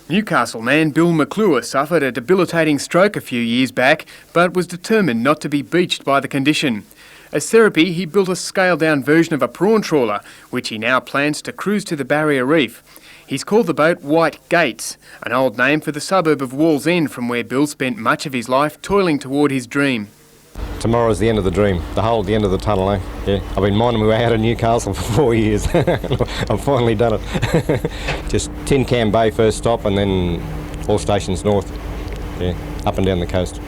Newcastle man Bill McClure suffered a debilitating stroke a few years back, but was determined not to be beached by the condition. As therapy, he built a scaled-down version of a prawn trawler, which he now plans to cruise to the Barrier Reef. He's called the boat White Gates, an old name for the suburb of Wallsend from where Bill spent much of his life toiling toward his dream. Tomorrow's the end of the dream, the end of the tunnel, eh? Yeah, I've been mining my way out of Newcastle for 4 years. I've finally done it. Just Tin Can Bay first stop and then all stations north, yeah, up and down the coast.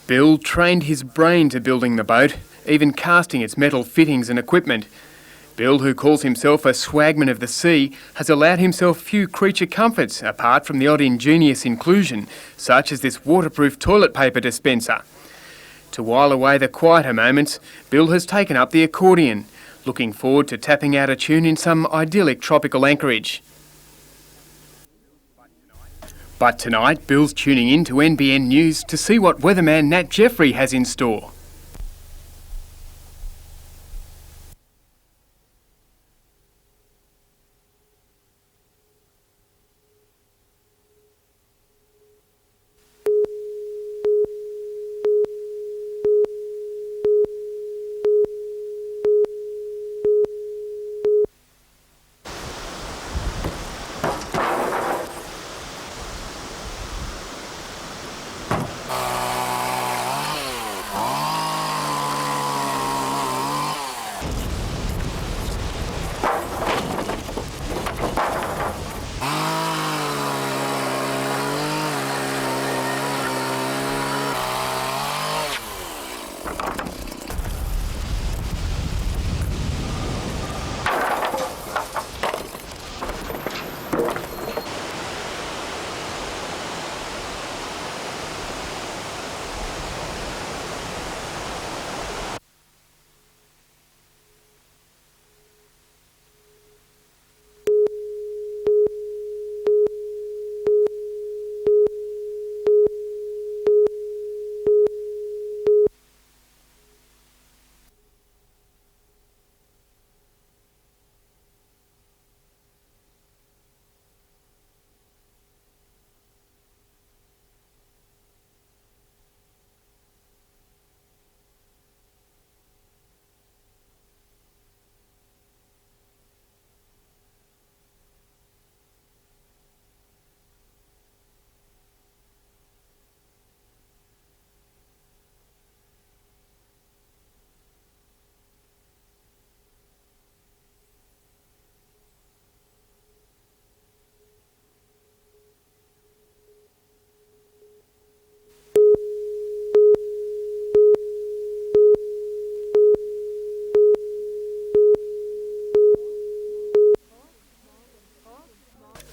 Bill trained his brain to building the boat, even casting its metal fittings and equipment. Bill, who calls himself a swagman of the sea, has allowed himself few creature comforts apart from the odd ingenious inclusion, such as this waterproof toilet paper dispenser. To while away the quieter moments, Bill has taken up the accordion, looking forward to tapping out a tune in some idyllic tropical anchorage. But tonight, Bill's tuning in to NBN News to see what weatherman Nat Jeffrey has in store.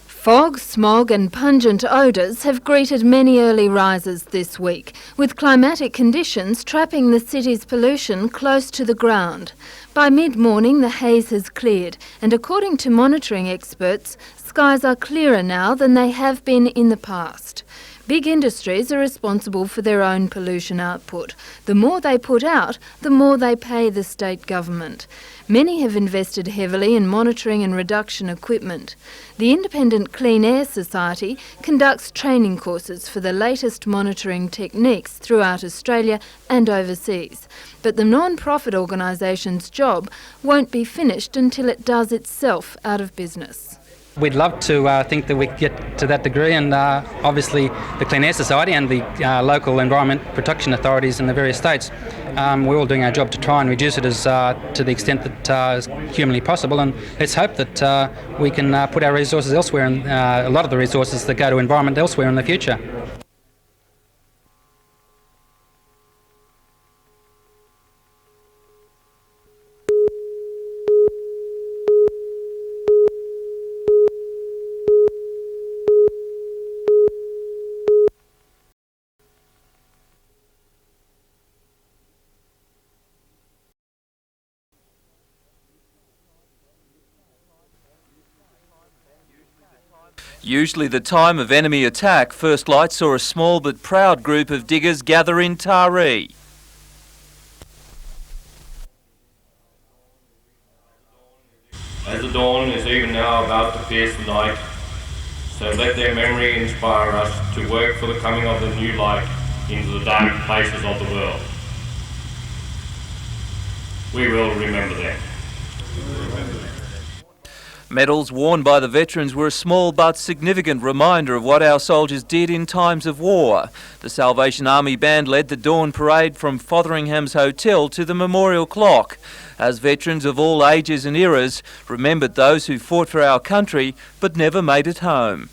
Fog, smog and pungent odours have greeted many early risers this week, with climatic conditions trapping the city's pollution close to the ground. By mid-morning, the haze has cleared, and according to monitoring experts, skies are clearer now than they have been in the past. Big industries are responsible for their own pollution output. The more they put out, the more they pay the state government. Many have invested heavily in monitoring and reduction equipment. The Independent Clean Air Society conducts training courses for the latest monitoring techniques throughout Australia and overseas. But the non-profit organisation's job won't be finished until it does itself out of business. We'd love to think that we could get to that degree, and obviously the Clean Air Society and the local environment protection authorities in the various states, we're all doing our job to try and reduce it as to the extent that is humanly possible, and let's hope that we can put our resources elsewhere, and a lot of the resources that go to environment elsewhere in the future. Usually the time of enemy attack, First Light saw a small but proud group of diggers gather in Taree. As the dawn is even now about to face the night, So let their memory inspire us to work for the coming of the new light into the dark places of the world. We will remember them. Medals worn by the veterans were a small but significant reminder of what our soldiers did in times of war. The Salvation Army Band led the dawn parade from Fotheringham's Hotel to the memorial clock, as veterans of all ages and eras remembered those who fought for our country but never made it home.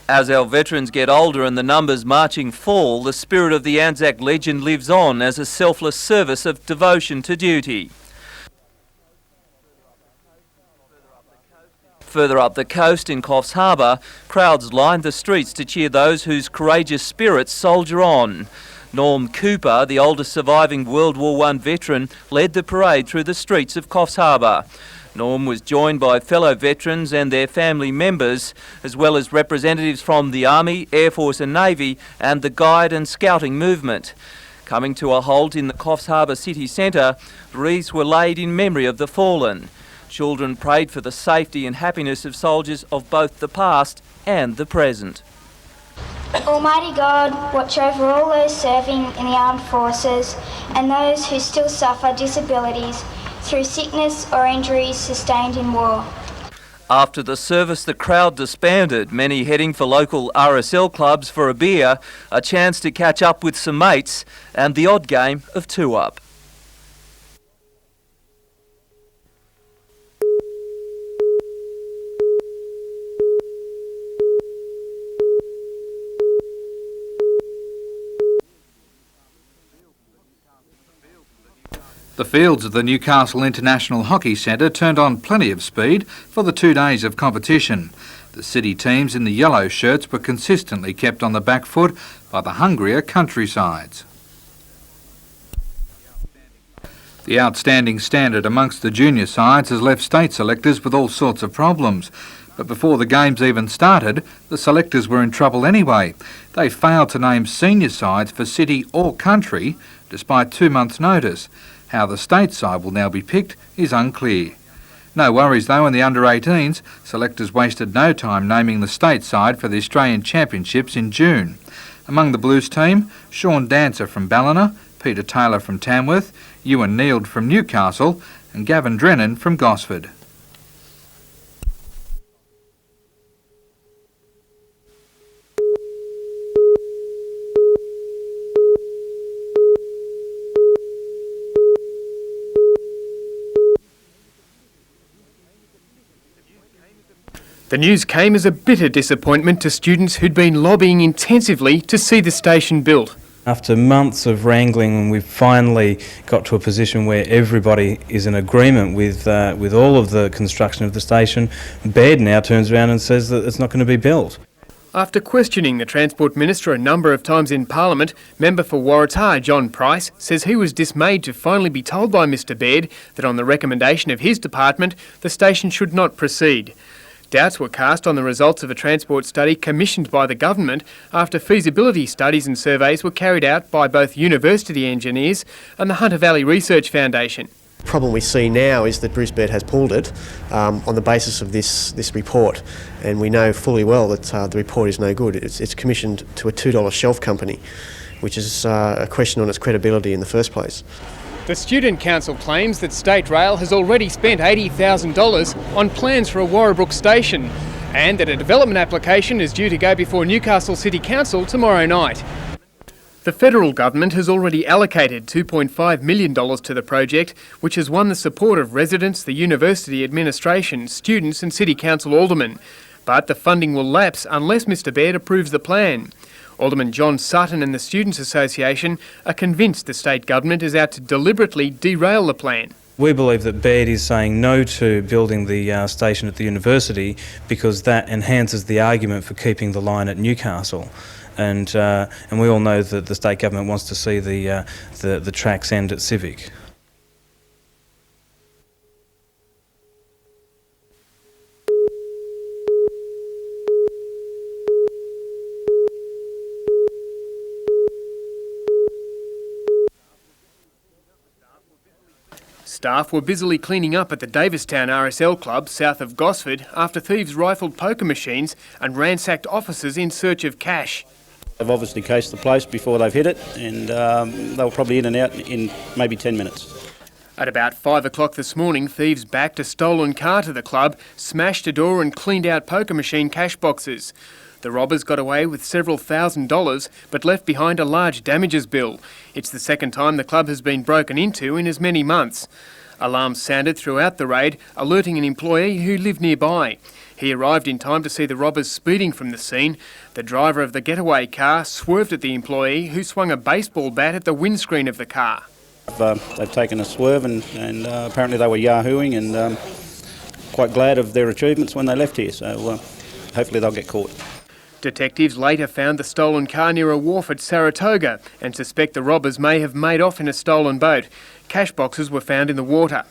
As our veterans get older and the numbers marching fall, the spirit of the Anzac legend lives on as a selfless service of devotion to duty. Further up the coast in Coffs Harbour, crowds lined the streets to cheer those whose courageous spirits soldier on. Norm Cooper, the oldest surviving World War I veteran, led the parade through the streets of Coffs Harbour. Norm was joined by fellow veterans and their family members, as well as representatives from the Army, Air Force and Navy and the Guide and Scouting movement. Coming to a halt in the Coffs Harbour city centre, wreaths were laid in memory of the fallen. Children prayed for the safety and happiness of soldiers of both the past and the present. Almighty God, watch over all those serving in the armed forces and those who still suffer disabilities through sickness or injuries sustained in war. After the service, the crowd disbanded, many heading for local RSL clubs for a beer, a chance to catch up with some mates, and the odd game of two-up. The fields of the Newcastle International Hockey Centre turned on plenty of speed for the 2 days of competition. The city teams in the yellow shirts were consistently kept on the back foot by the hungrier countrysides. The outstanding standard amongst the junior sides has left state selectors with all sorts of problems. But before the games even started, the selectors were in trouble anyway. They failed to name senior sides for city or country despite 2 months' notice. How the state side will now be picked is unclear. No worries though in the under-18s. Selectors wasted no time naming the state side for the Australian Championships in June. Among the Blues team, Sean Dancer from Ballina, Peter Taylor from Tamworth, Ewan Neild from Newcastle and Gavin Drennan from Gosford. The news came as a bitter disappointment to students who'd been lobbying intensively to see the station built. After months of wrangling, we've finally got to a position where everybody is in agreement with all of the construction of the station. Baird now turns around and says that it's not going to be built. After questioning the Transport Minister a number of times in Parliament, member for Waratah John Price says he was dismayed to finally be told by Mr Baird that on the recommendation of his department, the station should not proceed. Doubts were cast on the results of a transport study commissioned by the government after feasibility studies and surveys were carried out by both university engineers and the Hunter Valley Research Foundation. The problem we see now is that Bruce Baird has pulled it on the basis of this report, and we know fully well that the report is no good. It's commissioned to a $2 shelf company, which is a question on its credibility in the first place. The Student Council claims that State Rail has already spent $80,000 on plans for a Warrabrook station and that a development application is due to go before Newcastle City Council tomorrow night. The federal government has already allocated $2.5 million to the project, which has won the support of residents, the university administration, students and City Council aldermen. But the funding will lapse unless Mr Baird approves the plan. Alderman John Sutton and the Students' Association are convinced the state government is out to deliberately derail the plan. We believe that Baird is saying no to building the station at the university because that enhances the argument for keeping the line at Newcastle. And we all know that the state government wants to see the tracks end at Civic. Staff were busily cleaning up at the Davistown RSL club south of Gosford after thieves rifled poker machines and ransacked offices in search of cash. They've obviously cased the place before they've hit it, and they were probably in and out in maybe 10 minutes. At about 5 o'clock this morning, thieves backed a stolen car to the club, smashed a door and cleaned out poker machine cash boxes. The robbers got away with several $1,000s but left behind a large damages bill. It's the second time the club has been broken into in as many months. Alarms sounded throughout the raid, alerting an employee who lived nearby. He arrived in time to see the robbers speeding from the scene. The driver of the getaway car swerved at the employee, who swung a baseball bat at the windscreen of the car. They've taken a swerve and apparently they were yahooing, and quite glad of their achievements when they left here, so hopefully they'll get caught. Detectives later found the stolen car near a wharf at Saratoga and suspect the robbers may have made off in a stolen boat. Cash boxes were found in the water.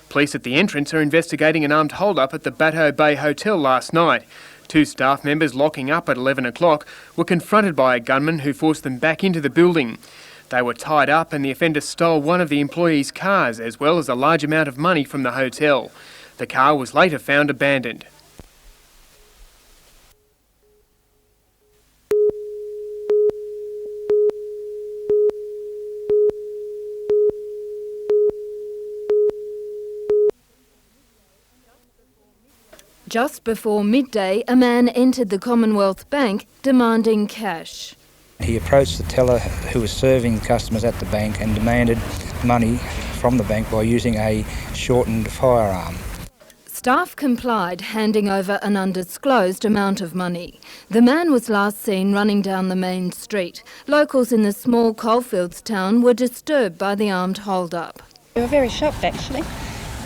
Police at the entrance are investigating an armed hold-up at the Bateau Bay Hotel last night. 2 staff members locking up at 11 o'clock were confronted by a gunman who forced them back into the building. They were tied up and the offender stole one of the employees' cars as well as a large amount of money from the hotel. The car was later found abandoned. Just before midday, a man entered the Commonwealth Bank demanding cash. He approached the teller who was serving customers at the bank and demanded money from the bank by using a shortened firearm. Staff complied, handing over an undisclosed amount of money. The man was last seen running down the main street. Locals in the small coalfields town were disturbed by the armed hold-up. We were very shocked actually,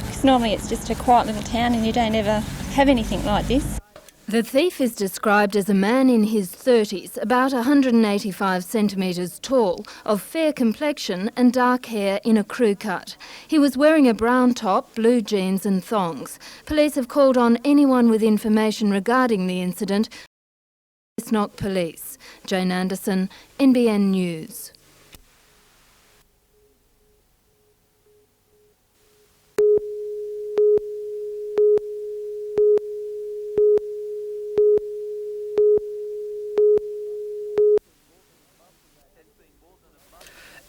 because normally it's just a quiet little town and you don't ever have anything like this. The thief is described as a man in his 30s, about 185 centimetres tall, of fair complexion and dark hair in a crew cut. He was wearing a brown top, blue jeans and thongs. Police have called on anyone with information regarding the incident. Knock Police. Jane Anderson, NBN News.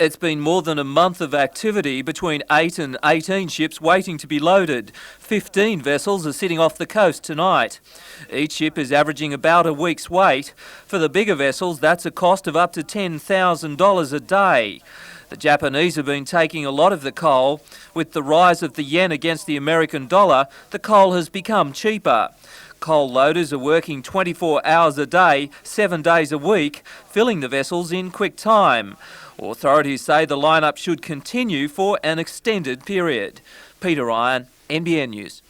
It's been more than a month of activity between 8 and 18 ships waiting to be loaded. 15 vessels are sitting off the coast tonight. Each ship is averaging about a week's wait. For the bigger vessels, that's a cost of up to $10,000 a day. The Japanese have been taking a lot of the coal. With the rise of the yen against the American dollar, the coal has become cheaper. Coal loaders are working 24 hours a day, 7 days a week, filling the vessels in quick time. Authorities say the lineup should continue for an extended period. Peter Ryan, NBN News.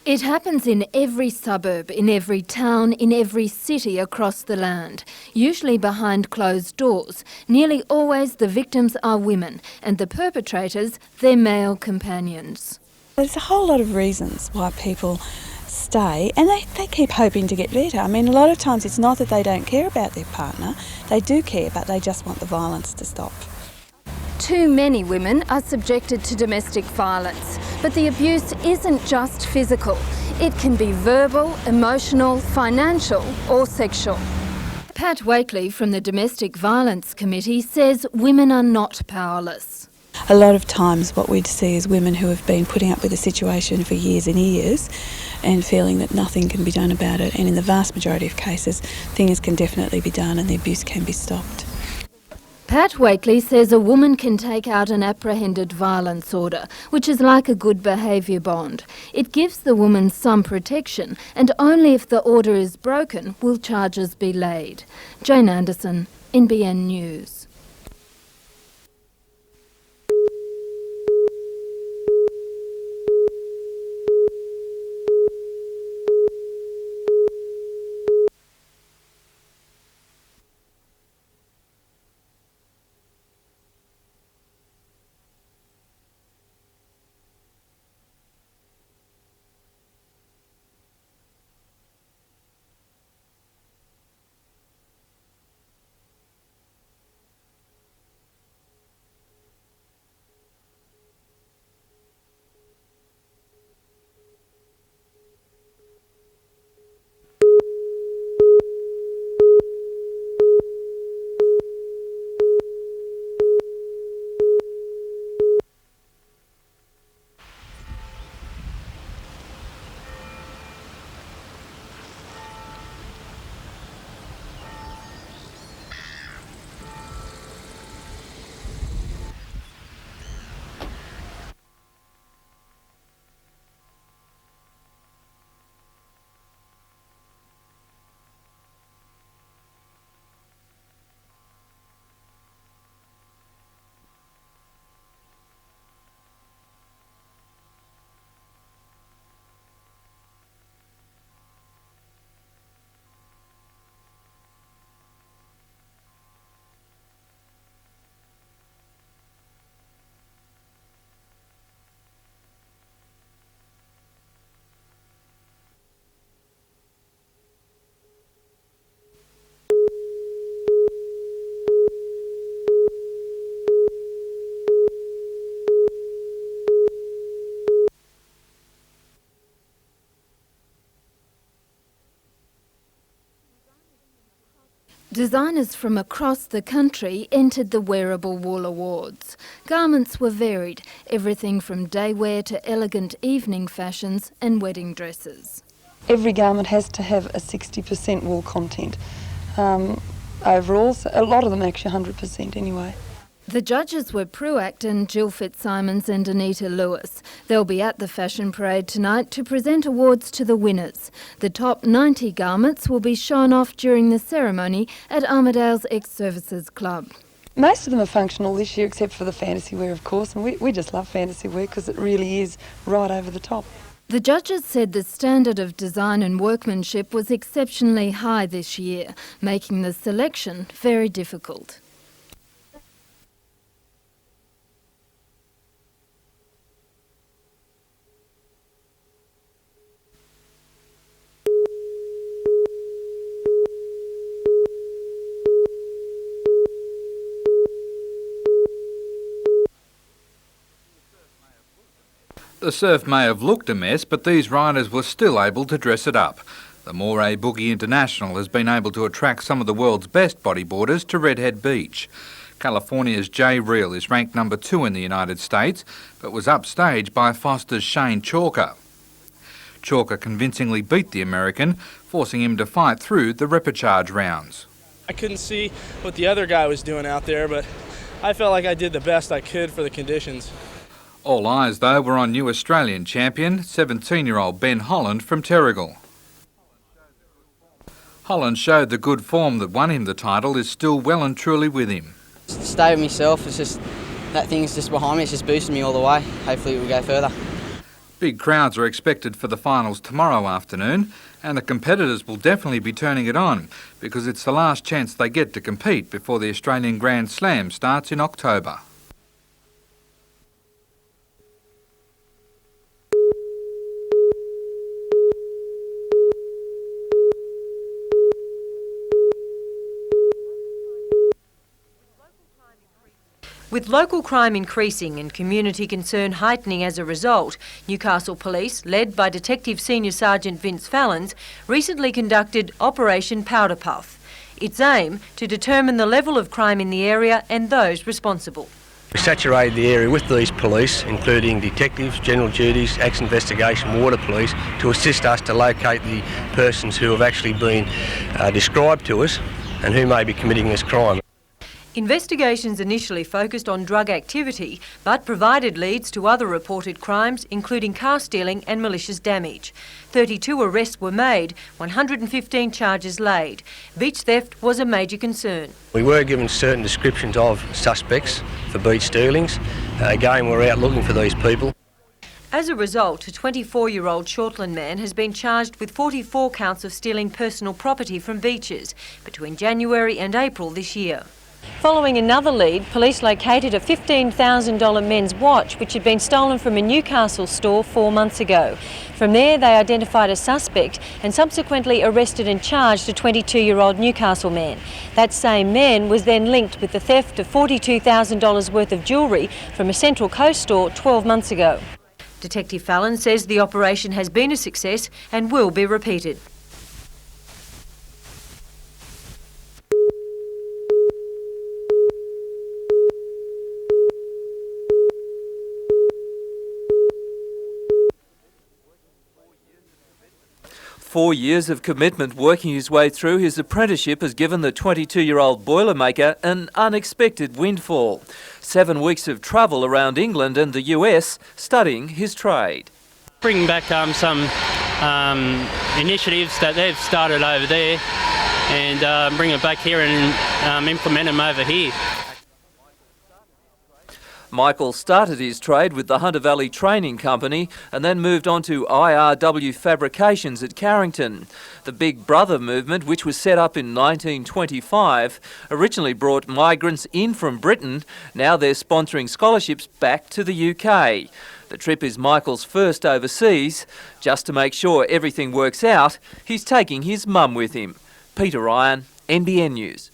It happens in every suburb, in every town, in every city across the land, usually behind closed doors. Nearly always the victims are women and the perpetrators their male companions. There's a whole lot of reasons why people stay, and they keep hoping to get better. I mean, a lot of times it's not that they don't care about their partner, they do care, but they just want the violence to stop. Too many women are subjected to domestic violence, but the abuse isn't just physical. It can be verbal, emotional, financial or sexual. Pat Wakely from the Domestic Violence Committee says women are not powerless. A lot of times what we'd see is women who have been putting up with a situation for years and years and feeling that nothing can be done about it, and in the vast majority of cases things can definitely be done and the abuse can be stopped. Pat Wakely says a woman can take out an apprehended violence order, which is like a good behaviour bond. It gives the woman some protection, and only if the order is broken will charges be laid. Jane Anderson, NBN News. Designers from across the country entered the Wearable Wool Awards. Garments were varied, everything from day wear to elegant evening fashions and wedding dresses. Every garment has to have a 60% wool content. Overalls, a lot of them actually 100% anyway. The judges were Prue Acton, Jill Fitzsimons and Anita Lewis. They'll be at the Fashion Parade tonight to present awards to the winners. The top 90 garments will be shown off during the ceremony at Armidale's Ex-Services Club. Most of them are functional this year, except for the fantasy wear, of course, and we just love fantasy wear because it really is right over the top. The judges said the standard of design and workmanship was exceptionally high this year, making the selection very difficult. The surf may have looked a mess, but these riders were still able to dress it up. The Moray Boogie International has been able to attract some of the world's best bodyboarders to Redhead Beach. California's Jay Reel is ranked number 2 in the United States, but was upstaged by Foster's Shane Chalker. Chalker convincingly beat the American, forcing him to fight through the repechage rounds. I couldn't see what the other guy was doing out there, but I felt like I did the best I could for the conditions. All eyes, though, were on new Australian champion, 17-year-old Ben Holland from Terrigal. Holland showed the good form that won him the title is still well and truly with him. Stay with myself, it's just that thing's just behind me, it's just boosting me all the way. Hopefully we'll go further. Big crowds are expected for the finals tomorrow afternoon, and the competitors will definitely be turning it on because it's the last chance they get to compete before the Australian Grand Slam starts in October. With local crime increasing and community concern heightening as a result, Newcastle Police, led by Detective Senior Sergeant Vince Fallons, recently conducted Operation Powder Puff. Its aim to determine the level of crime in the area and those responsible. We saturated the area with these police, including detectives, general duties, acts investigation, water police, to assist us to locate the persons who have actually been described to us and who may be committing this crime. Investigations initially focused on drug activity, but provided leads to other reported crimes, including car stealing and malicious damage. 32 arrests were made, 115 charges laid. Beach theft was a major concern. We were given certain descriptions of suspects for beach stealings. Again, we're out looking for these people. As a result, a 24-year-old Shortland man has been charged with 44 counts of stealing personal property from beaches between January and April this year. Following another lead, police located a $15,000 men's watch which had been stolen from a Newcastle store 4 months ago. From there, they identified a suspect and subsequently arrested and charged a 22-year-old Newcastle man. That same man was then linked with the theft of $42,000 worth of jewellery from a Central Coast store 12 months ago. Detective Fallon says the operation has been a success and will be repeated. "4 years of commitment working his way through his apprenticeship has given the 22-year-old boilermaker an unexpected windfall. 7 weeks of travel around England and the US studying his trade. Bringing back some initiatives that they've started over there and bring it back here and implement them over here. Michael started his trade with the Hunter Valley Training Company and then moved on to IRW Fabrications at Carrington. The Big Brother movement, which was set up in 1925, originally brought migrants in from Britain. Now they're sponsoring scholarships back to the UK. The trip is Michael's first overseas. Just to make sure everything works out, he's taking his mum with him. Peter Ryan, NBN News.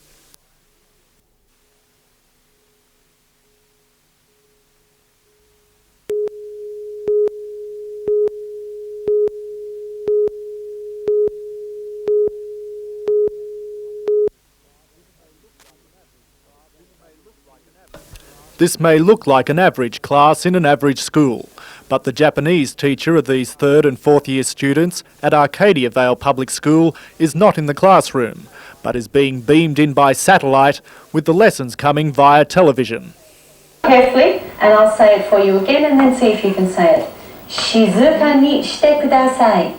This may look like an average class in an average school, but the Japanese teacher of these 3rd and 4th year students at Arcadia Vale Public School is not in the classroom, but is being beamed in by satellite with the lessons coming via television. Carefully, and I'll say it for you again and then see if you can say it. Shizuka ni shite kudasai.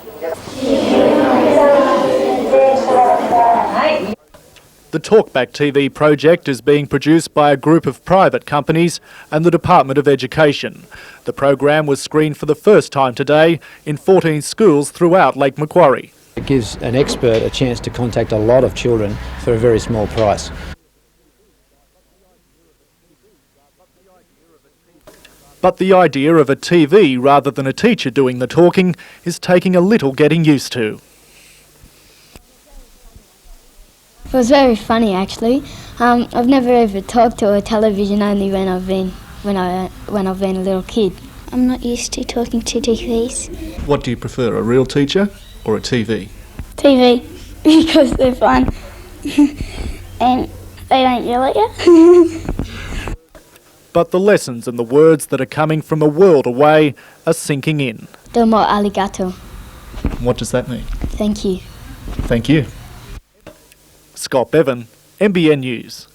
The Talkback TV project is being produced by a group of private companies and the Department of Education. The program was screened for the first time today in 14 schools throughout Lake Macquarie. It gives an expert a chance to contact a lot of children for a very small price. But the idea of a TV rather than a teacher doing the talking is taking a little getting used to. It was very funny actually. I've never ever talked to a television, only when I've been a little kid. I'm not used to talking to TVs. What do you prefer, a real teacher or a TV? TV, because they're fun and they don't yell at you. But the lessons and the words that are coming from a world away are sinking in. Domo arigato. What does that mean? Thank you. Thank you. Scott Bevan, NBN News.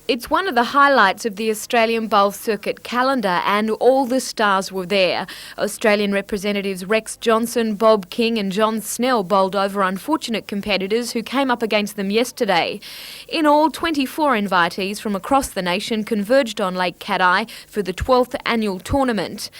It's one of the highlights of the Australian Bowl Circuit calendar, and all the stars were there. Australian representatives Rex Johnson, Bob King and John Snell bowled over unfortunate competitors who came up against them yesterday. In all, 24 invitees from across the nation converged on Lake Cat-Eye for the 12th annual tournament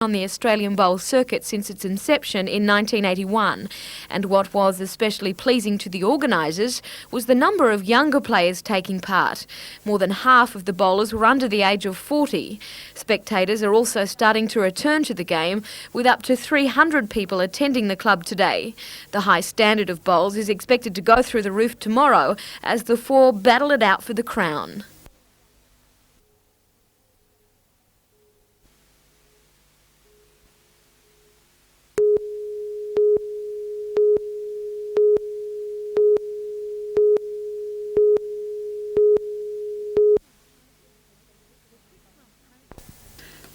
on the Australian Bowl Circuit since its inception in 1981. And what was especially pleasing to the organisers was the number of younger players taking part. More than half of the bowlers were under the age of 40. Spectators are also starting to return to the game, with up to 300 people attending the club today. The high standard of bowls is expected to go through the roof tomorrow as the four battle it out for the crown.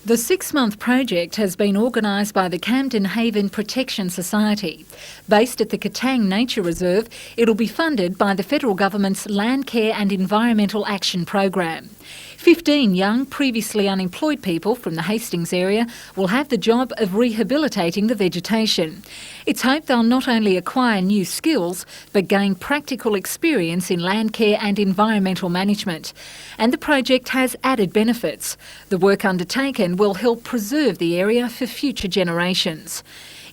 The 6-month project has been organised by the Camden Haven Protection Society. Based at the Katang Nature Reserve, it'll be funded by the federal government's Land Care and Environmental Action Program. 15 young, previously unemployed people from the Hastings area will have the job of rehabilitating the vegetation. It's hoped they'll not only acquire new skills, but gain practical experience in land care and environmental management. And the project has added benefits. The work undertaken will help preserve the area for future generations.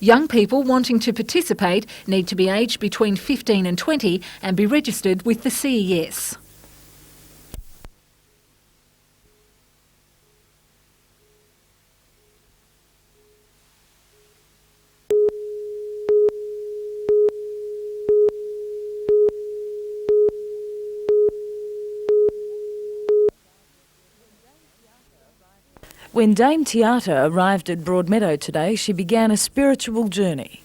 Young people wanting to participate need to be aged between 15 and 20 and be registered with the CES. When Dame Tiata arrived at Broadmeadow today, she began a spiritual journey.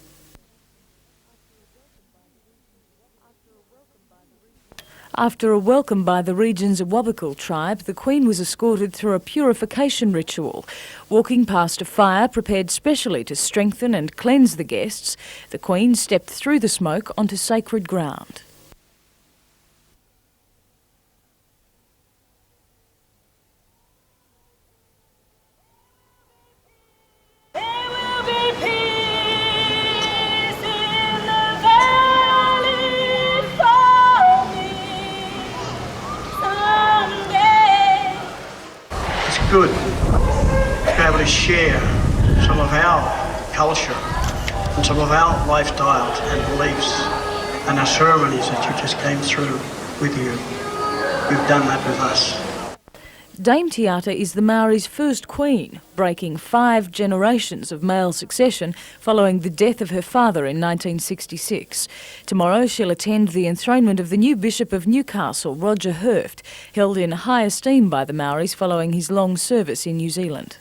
After a welcome by the region's Awabakal tribe, the Queen was escorted through a purification ritual. Walking past a fire prepared specially to strengthen and cleanse the guests, the Queen stepped through the smoke onto sacred ground. Good to be able to share some of our culture and some of our lifestyles and beliefs and our ceremonies that you just came through with you. You've done that with us. Dame Tiata is the Maori's first queen, breaking 5 generations of male succession following the death of her father in 1966. Tomorrow she'll attend the enthronement of the new Bishop of Newcastle, Roger Hurft, held in high esteem by the Maoris following his long service in New Zealand.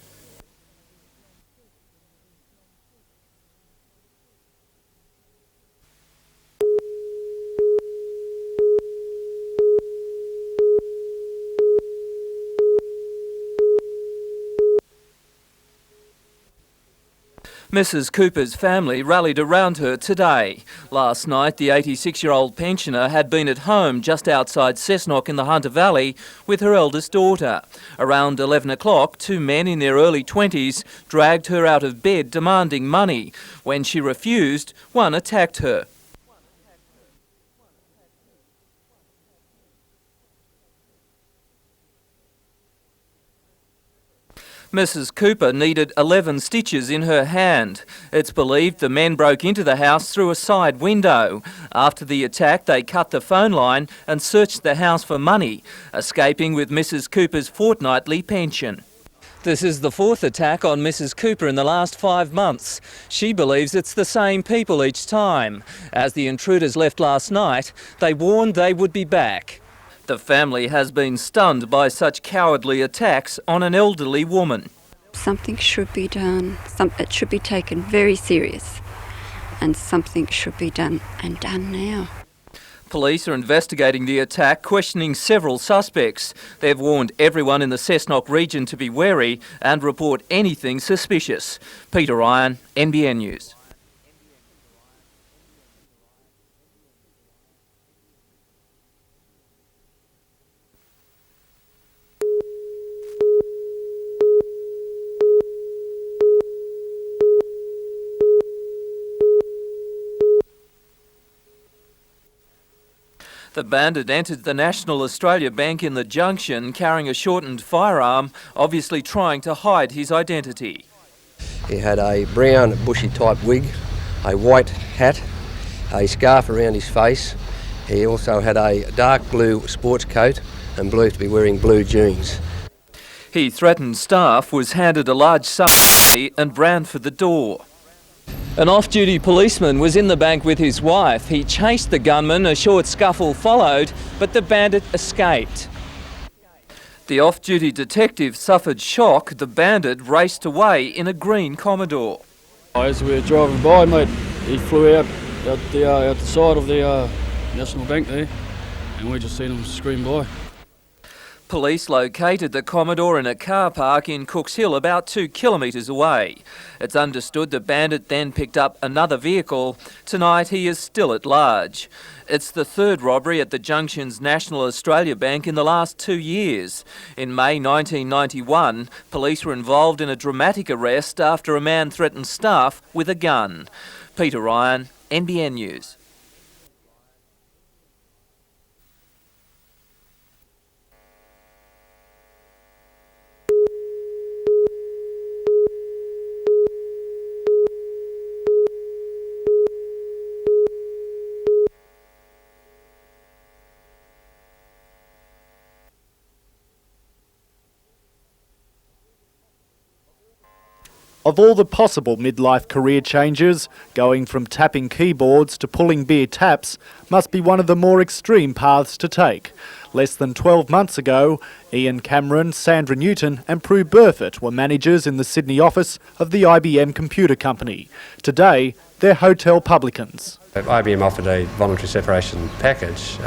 Mrs Cooper's family rallied around her today. Last night, the 86-year-old pensioner had been at home just outside Cessnock in the Hunter Valley with her eldest daughter. Around 11 o'clock, 2 men in their early 20s dragged her out of bed demanding money. When she refused, one attacked her. Mrs Cooper needed 11 stitches in her hand. It's believed the men broke into the house through a side window. After the attack, they cut the phone line and searched the house for money, escaping with Mrs Cooper's fortnightly pension. This is the 4th attack on Mrs Cooper in the last 5 months. She believes it's the same people each time. As the intruders left last night, they warned they would be back. The family has been stunned by such cowardly attacks on an elderly woman. Something should be done. It should be taken very serious, and something should be done, and done now. Police are investigating the attack, questioning several suspects. They've warned everyone in the Cessnock region to be wary and report anything suspicious. Peter Ryan, NBN News. The bandit entered the National Australia Bank in the Junction carrying a shortened firearm, obviously trying to hide his identity. He had a brown bushy type wig, a white hat, a scarf around his face. He also had a dark blue sports coat and believed to be wearing blue jeans. He threatened staff, was handed a large sum of money and ran for the door. An off-duty policeman was in the bank with his wife. He chased the gunman, a short scuffle followed, but the bandit escaped. The off-duty detective suffered shock. The bandit raced away in a green Commodore. As we were driving by, mate, he flew out the side of the National Bank there, and we just seen him scream by. Police located the Commodore in a car park in Cooks Hill, about 2 kilometres away. It's understood the bandit then picked up another vehicle. Tonight he is still at large. It's the 3rd robbery at the Junction's National Australia Bank in the last 2 years. In May 1991, police were involved in a dramatic arrest after a man threatened staff with a gun. Peter Ryan, NBN News. Of all the possible midlife career changes, going from tapping keyboards to pulling beer taps must be one of the more extreme paths to take. Less than 12 months ago, Ian Cameron, Sandra Newton and Prue Burford were managers in the Sydney office of the IBM Computer Company. Today, they're hotel publicans. IBM offered a voluntary separation package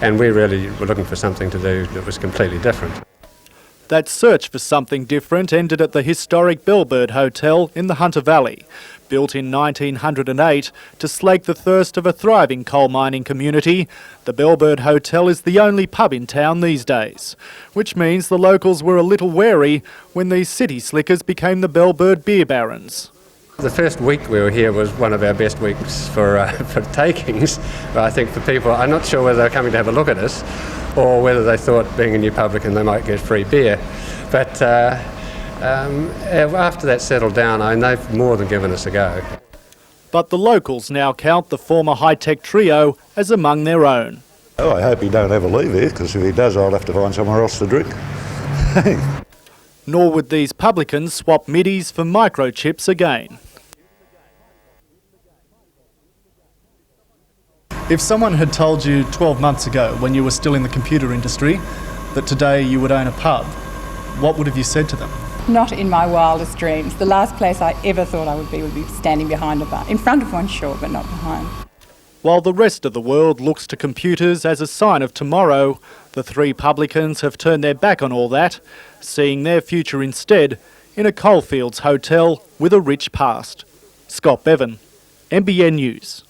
and we really were looking for something to do that was completely different. That search for something different ended at the historic Bellbird Hotel in the Hunter Valley. Built in 1908 to slake the thirst of a thriving coal mining community, the Bellbird Hotel is the only pub in town these days, which means the locals were a little wary when these city slickers became the Bellbird beer barons. The first week we were here was one of our best weeks for takings. I think for people, I'm not sure whether they're coming to have a look at us or whether they thought, being a new publican, they might get free beer. But after that settled down, they've more than given us a go. But the locals now count the former high-tech trio as among their own. Oh, I hope he don't ever leave here, because if he does, I'll have to find somewhere else to drink. Nor would these publicans swap middies for microchips again. If someone had told you 12 months ago, when you were still in the computer industry, that today you would own a pub, what would have you said to them? Not in my wildest dreams. The last place I ever thought I would be standing behind a bar. In front of one, sure, but not behind. While the rest of the world looks to computers as a sign of tomorrow, the three publicans have turned their back on all that, seeing their future instead in a coalfields hotel with a rich past. Scott Bevan, NBN News.